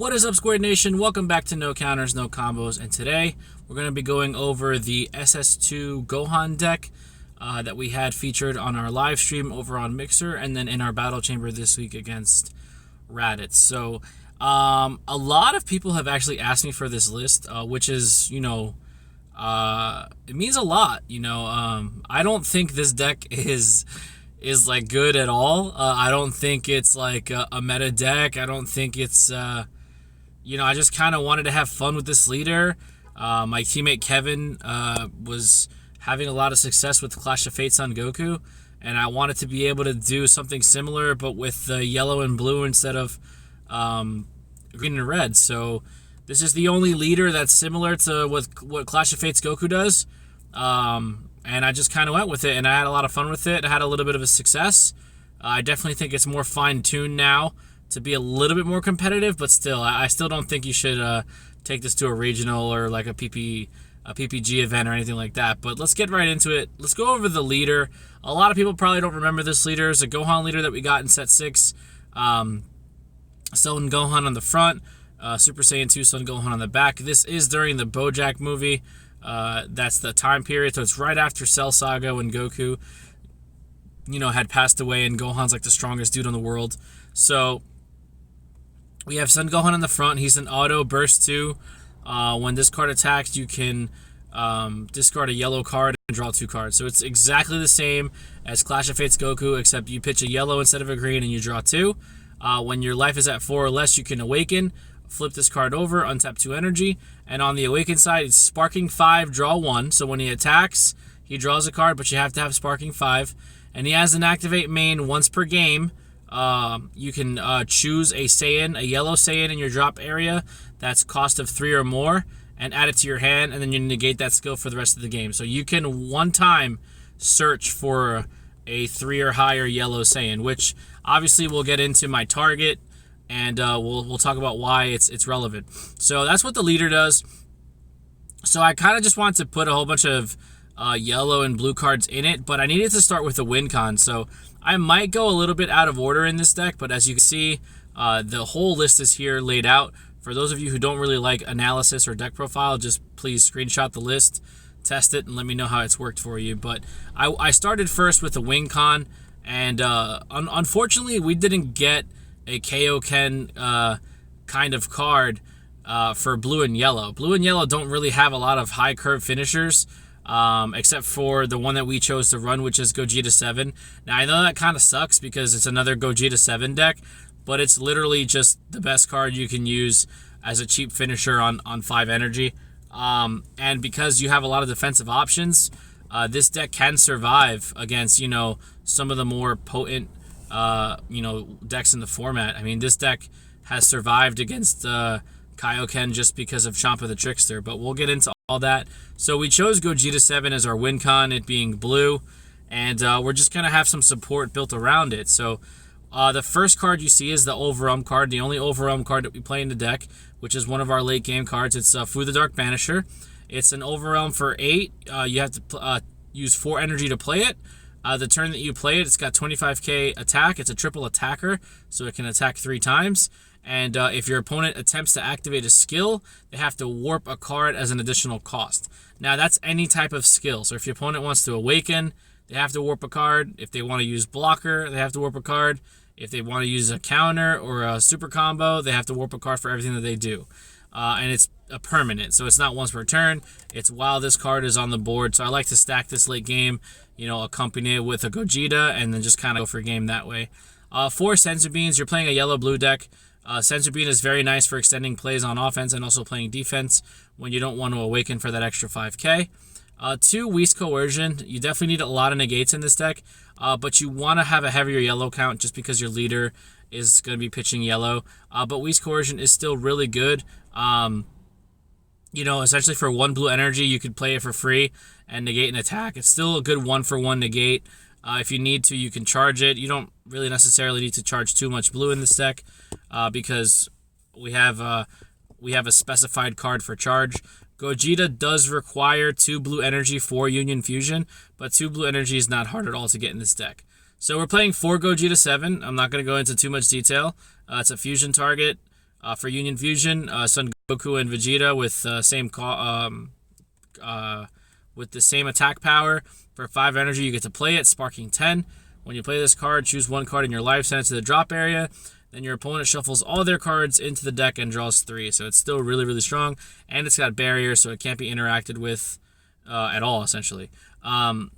What is up, Squared Nation? Welcome back to No Counters, No Combos, and today we're going to be going over the SS2 Gohan deck that we had featured on our live stream over on Mixer, and then in our battle chamber this week against Raditz. So, a lot of people have actually asked me for this list, which is, it means a lot. I don't think this deck is like good at all. I don't think it's like a meta deck. I don't think it's I just kind of wanted to have fun with this leader. My teammate Kevin was having a lot of success with Clash of Fates on Goku, and I wanted to be able to do something similar but with yellow and blue instead of green and red. So this is the only leader that's similar to what Clash of Fates Goku does. And I just kind of went with it, and I had a lot of fun with it. I had a little bit of a success. I definitely think it's more fine-tuned now to be a little bit more competitive, but still, I still don't think you should take this to a regional or like a PPG event or anything like that. But let's get right into it. Let's go over the leader. A lot of people probably don't remember this leader. It's a Gohan leader that we got in set 6. Sun Gohan on the front, Super Saiyan 2 Sun Gohan on the back. This is during the BoJack movie. That's the time period, so it's right after Cell Saga when Goku, had passed away and Gohan's like the strongest dude in the world. So we have Sun Gohan in the front. He's an auto burst 2. When this card attacks, you can discard a yellow card and draw 2 cards. So it's exactly the same as Clash of Fates Goku, except you pitch a yellow instead of a green and you draw 2. When your life is at 4 or less, you can awaken, flip this card over, untap 2 energy, and on the awaken side, it's Sparking 5, draw 1. So when he attacks, he draws a card, but you have to have Sparking 5. And he has an activate main once per game. You can choose a Saiyan, a yellow Saiyan in your drop area that's cost of 3 or more, and add it to your hand, and then you negate that skill for the rest of the game. So you can one time search for a 3 or higher yellow Saiyan, which obviously we'll get into my target, and we'll talk about why it's relevant. So that's what the leader does. So I kind of just want to put a whole bunch of yellow and blue cards in it, but I needed to start with the win con. So I might go a little bit out of order in this deck, but as you can see, the whole list is here laid out. For those of you who don't really like analysis or deck profile, just please screenshot the list, test it, and let me know how it's worked for you. But I started first with the win con, and unfortunately, we didn't get a Kaioken kind of card for blue and yellow. Blue and yellow don't really have a lot of high curve finishers, except for the one that we chose to run, which is Gogeta 7. Now, I know that kind of sucks because it's another Gogeta 7 deck, but it's literally just the best card you can use as a cheap finisher on 5 energy. And because you have a lot of defensive options, this deck can survive against, some of the more potent, decks in the format. I mean, this deck has survived against Kaioken just because of Champa the Trickster, but we'll get into all that. So we chose Gogeta 7 as our win con, it being blue, and we're just going to have some support built around it. So the first card you see is the Overwhelm card, the only Overwhelm card that we play in the deck, which is one of our late game cards. It's Fu the Dark Banisher. It's an Overwhelm for 8. You have to use 4 energy to play it. The turn that you play it, it's got 25k attack. It's a triple attacker, so it can attack 3 times. And if your opponent attempts to activate a skill, they have to warp a card as an additional cost. Now, that's any type of skill. So if your opponent wants to awaken, they have to warp a card. If they want to use blocker, they have to warp a card. If they want to use a counter or a super combo, they have to warp a card for everything that they do. And it's a permanent, so it's not once per turn. It's while this card is on the board. So I like to stack this late game, accompany it with a Gogeta, and then just kind of go for game that way. 4 Senzu Beans. You're playing a yellow-blue deck. Senzu Bean is very nice for extending plays on offense and also playing defense when you don't want to awaken for that extra 5k. 2 Whis Coercion. You definitely need a lot of negates in this deck, but you want to have a heavier yellow count just because your leader is going to be pitching yellow. But Whis Coercion is still really good. Essentially for 1 blue energy, you could play it for free and negate an attack. It's still a good 1-for-1 negate. If you need to, you can charge it. You don't really necessarily need to charge too much blue in this deck because we have a specified card for charge. Gogeta does require 2 blue energy for Union Fusion, but 2 blue energy is not hard at all to get in this deck. So we're playing 4 Gogeta 7. I'm not going to go into too much detail. It's a fusion target. For Union Fusion, Son Goku and Vegeta with with the same attack power. For 5 energy, you get to play it, sparking 10. When you play this card, choose one card in your life, send it to the drop area. Then your opponent shuffles all their cards into the deck and draws 3. So it's still really, really strong. And it's got barrier, so it can't be interacted with at all, essentially. And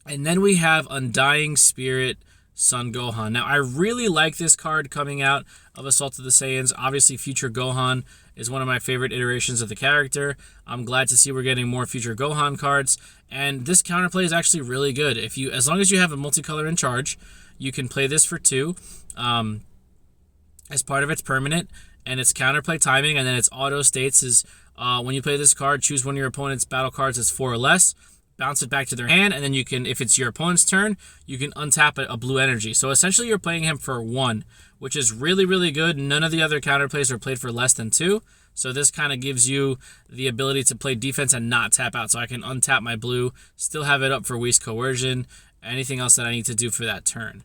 then we have Undying Spirit Son Gohan. Now, I really like this card coming out of Assault of the Saiyans. Obviously, Future Gohan is one of my favorite iterations of the character. I'm glad to see we're getting more Future Gohan cards. And this counterplay is actually really good. As long as you have a multicolor in charge, you can play this for 2 as part of its permanent. And its counterplay timing, and then its auto states is when you play this card, choose one of your opponent's battle cards as 4 or less, bounce it back to their hand, and then you can, if it's your opponent's turn, you can untap a blue energy. So essentially you're playing him for 1, which is really, really good. None of the other counterplays are played for less than 2. So this kind of gives you the ability to play defense and not tap out. So I can untap my blue, still have it up for Whis Coercion, anything else that I need to do for that turn.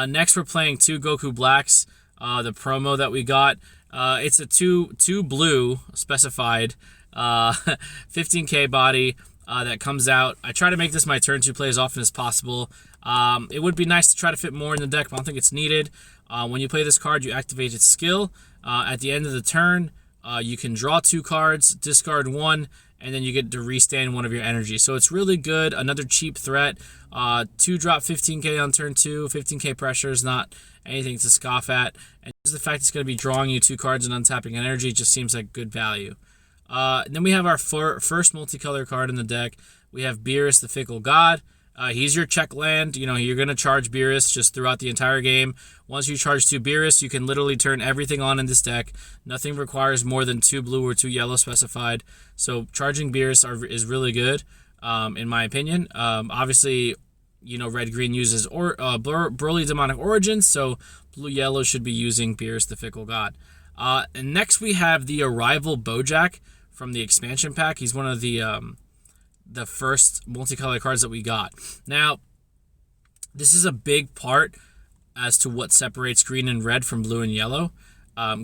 Next, we're playing 2 Goku Blacks, the promo that we got. It's a 2 blue specified 15k body. That comes out. I try to make this my turn 2 play as often as possible. It would be nice to try to fit more in the deck, but I don't think it's needed. When you play this card, you activate its skill. At the end of the turn, you can draw 2 cards, discard 1, and then you get to restand one of your energy. So it's really good. Another cheap threat. 2 drop 15k on turn 2. 15k pressure is not anything to scoff at. And just the fact it's going to be drawing you 2 cards and untapping energy just seems like good value. Then we have our first multicolor card in the deck. We have Beerus, the Fickle God. He's your check land. You're going to charge Beerus just throughout the entire game. Once you charge 2 Beerus, you can literally turn everything on in this deck. Nothing requires more than 2 blue or 2 yellow specified. So charging Beerus is really good, in my opinion. Obviously, red-green uses Broly Demonic Origins, so blue-yellow should be using Beerus, the Fickle God. And next we have the Arrival Bojack from the expansion pack. He's one of the first multicolor cards that we got. Now, this is a big part as to what separates green and red from blue and yellow.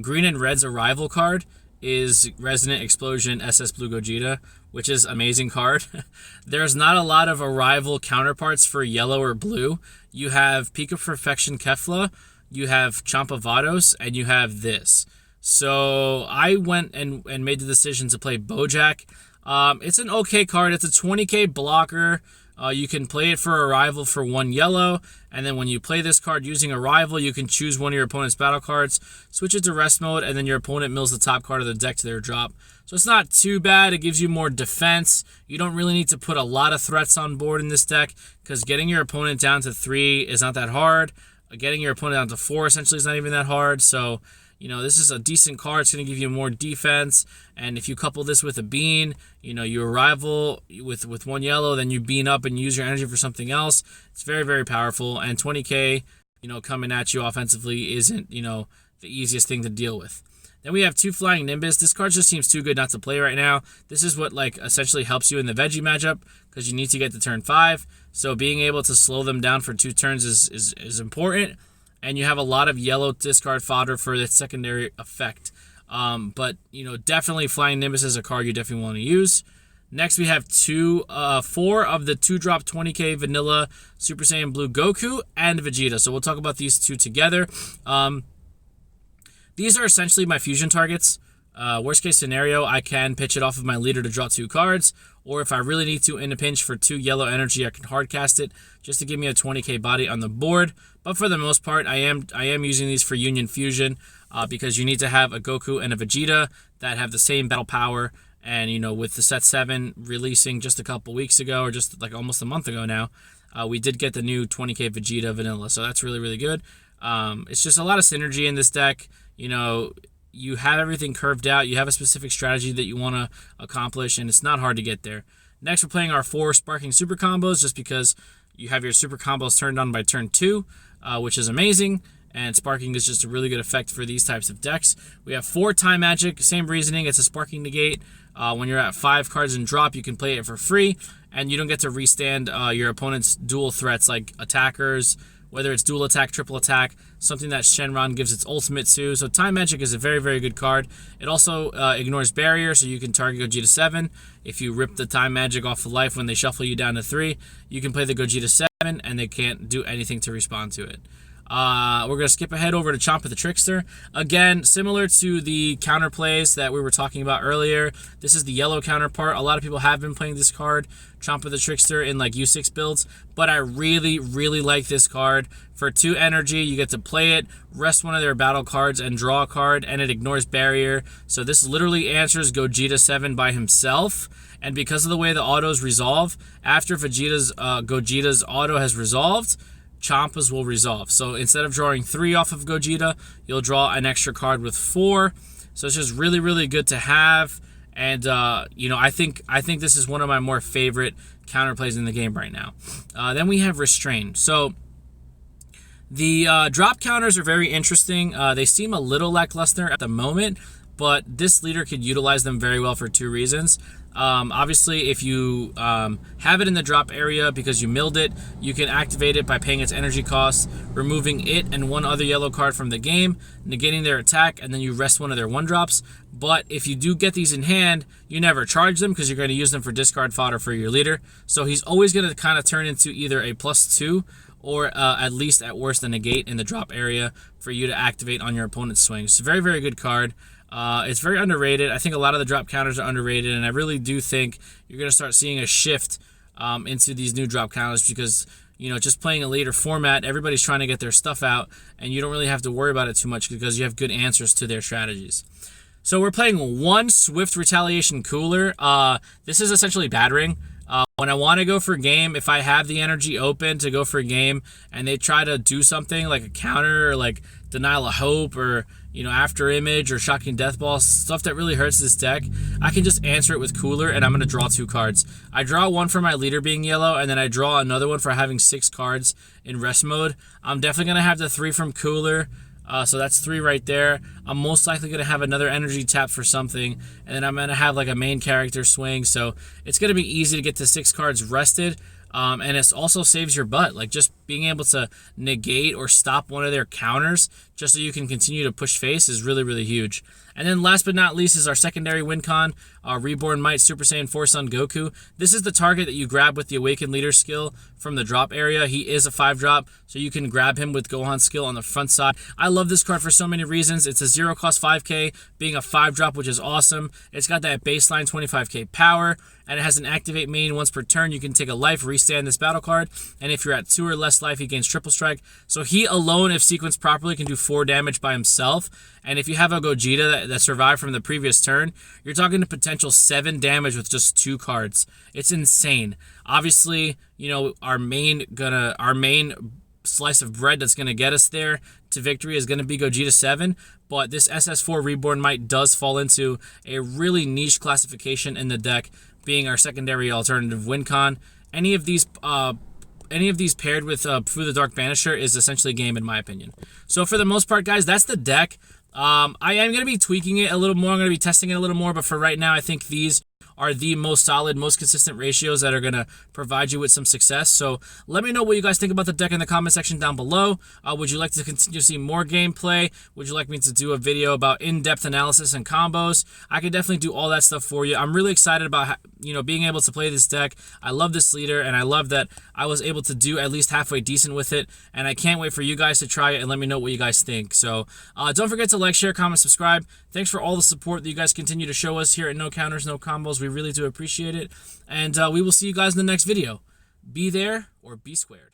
Green and red's Arrival card is Resonant Explosion SS Blue Gogeta, which is amazing card. There's not a lot of Arrival counterparts for yellow or blue. You have Peak of Perfection Kefla, you have Champa Vados, and you have this. So I went and made the decision to play Bojack. It's an okay card. It's a 20k blocker. You can play it for Arrival for 1 yellow, and then when you play this card using Arrival, you can choose one of your opponent's battle cards, switch it to rest mode, and then your opponent mills the top card of the deck to their drop. So it's not too bad. It gives you more defense. You don't really need to put a lot of threats on board in this deck, because getting your opponent down to 3 is not that hard. Getting your opponent down to 4 essentially is not even that hard. So this is a decent card. It's going to give you more defense. And if you couple this with a bean, you Arrival with 1 yellow, then you bean up and use your energy for something else. It's very, very powerful. And 20k, coming at you offensively isn't, the easiest thing to deal with. Then we have 2 Flying Nimbus. This card just seems too good not to play right now. This is what essentially helps you in the Veggie matchup, because you need to get to turn 5. So being able to slow them down for 2 turns is important. And you have a lot of yellow discard fodder for the secondary effect. But definitely Flying Nimbus is a card you definitely want to use. Next, we have 4 of the 2-drop 20k vanilla Super Saiyan Blue Goku and Vegeta. So we'll talk about these 2 together. These are essentially my fusion targets. Worst case scenario, I can pitch it off of my leader to draw 2 cards. Or if I really need to in a pinch for 2 yellow energy, I can hard cast it just to give me a 20k body on the board. But for the most part, I am using these for Union Fusion because you need to have a Goku and a Vegeta that have the same battle power. And, with the set 7 releasing just a couple weeks ago, or just almost a month ago now, we did get the new 20k Vegeta vanilla. So that's really, really good. It's just a lot of synergy in this deck. You have everything curved out. You have a specific strategy that you want to accomplish, and it's not hard to get there. Next, we're playing our 4 Sparking Super Combos, just because you have your Super Combos turned on by turn 2, which is amazing, and Sparking is just a really good effect for these types of decks. We have 4 Time Magic, same reasoning. It's a Sparking Negate. When you're at 5 cards in drop, you can play it for free, and you don't get to restand your opponent's dual threats like attackers, whether it's dual attack, triple attack, something that Shenron gives its ultimate to. So Time Magic is a very, very good card. It also ignores barrier, so you can target Gogeta 7. If you rip the Time Magic off of life when they shuffle you down to 3, you can play the Gogeta 7, and they can't do anything to respond to it. We're going to skip ahead over to Chomp the Trickster. Again, similar to the counterplays that we were talking about earlier, this is the yellow counterpart. A lot of people have been playing this card, Chomp the Trickster, in like U6 builds, but I really, really like this card. For 2 energy, you get to play it, rest one of their battle cards, and draw a card, and it ignores barrier. So this literally answers Gogeta 7 by himself. And because of the way the autos resolve, after Gogeta's auto has resolved, Chompa's will resolve. So instead of drawing 3 off of Gogeta, you'll draw an extra card with 4. So it's just really, really good to have. And you know, I think this is one of my more favorite counterplays in the game right now. Then we have Restrain. So the drop counters are very interesting. They seem a little lackluster at the moment, but this leader could utilize them very well for 2 reasons. Obviously, if you have it in the drop area because you milled it, you can activate it by paying its energy costs, removing it and 1 other yellow card from the game, negating their attack, and then you rest one of their 1-drops. But if you do get these in hand, you never charge them because you're going to use them for discard fodder for your leader. So he's always going to kind of turn into either a +2 or at least at worst a negate in the drop area for you to activate on your opponent's swing. It's a very, very good card. It's very underrated. I think a lot of the drop counters are underrated, and I really do think you're going to start seeing a shift into these new drop counters because, you know, just playing a later format, everybody's trying to get their stuff out, and you don't really have to worry about it too much because you have good answers to their strategies. So we're playing 1 Swift Retaliation Cooler. This is essentially battering. When I want to go for game, if I have the energy open to go for a game and they try to do something like a counter or like Denial of Hope or, you know, After Image or Shocking Death Ball, stuff that really hurts this deck, I can just answer it with Cooler and I'm going to draw 2 cards. I draw 1 for my leader being yellow and then I draw another one for having 6 cards in rest mode. I'm definitely going to have the 3 from Cooler. So that's 3 right there. I'm most likely going to have another energy tap for something, and then I'm going to have like a main character swing. So it's going to be easy to get to 6 cards rested. And it also saves your butt, like just being able to negate or stop one of their counters just so you can continue to push face is really, really huge. And then last but not least is our secondary win con, Reborn Might Super Saiyan 4 Son Goku. This is the target that you grab with the Awakened Leader skill from the drop area. He is a 5-drop, so you can grab him with Gohan's skill on the front side. I love this card for so many reasons. It's a 0-cost 5k, being a 5-drop, which is awesome. It's got that baseline 25k power, and it has an activate main once per turn. You can take a life, restand this battle card, and if you're at 2 or less life, he gains triple strike. So he alone, if sequenced properly, can do 4 damage by himself. And if you have a Gogeta that survived from the previous turn, you're talking to potential 7 damage with just 2 cards. It's insane. Obviously, you know, our main slice of bread that's gonna get us there to victory is gonna be Gogeta 7, but this SS4 Reborn Might does fall into a really niche classification in the deck, being our secondary alternative win con. Any of these paired with Fu the Dark Banisher is essentially game in my opinion. So for the most part, guys, that's the deck. I am going to be tweaking it a little more. I'm going to be testing it a little more, but for right now, I think these are the most solid, most consistent ratios that are going to provide you with some success. So let me know what you guys think about the deck in the comment section down below. Would you like to continue to see more gameplay? Would you like me to do a video about in-depth analysis and combos? I can definitely do all that stuff for you. I'm really excited about, you know, being able to play this deck. I love this leader, and I love that I was able to do at least halfway decent with it, and I can't wait for you guys to try it and let me know what you guys think. So don't forget to like, share, comment, subscribe. Thanks for all the support that you guys continue to show us here at No Counters, No Combos. We really do appreciate it, and we will see you guys in the next video. Be there or be squared.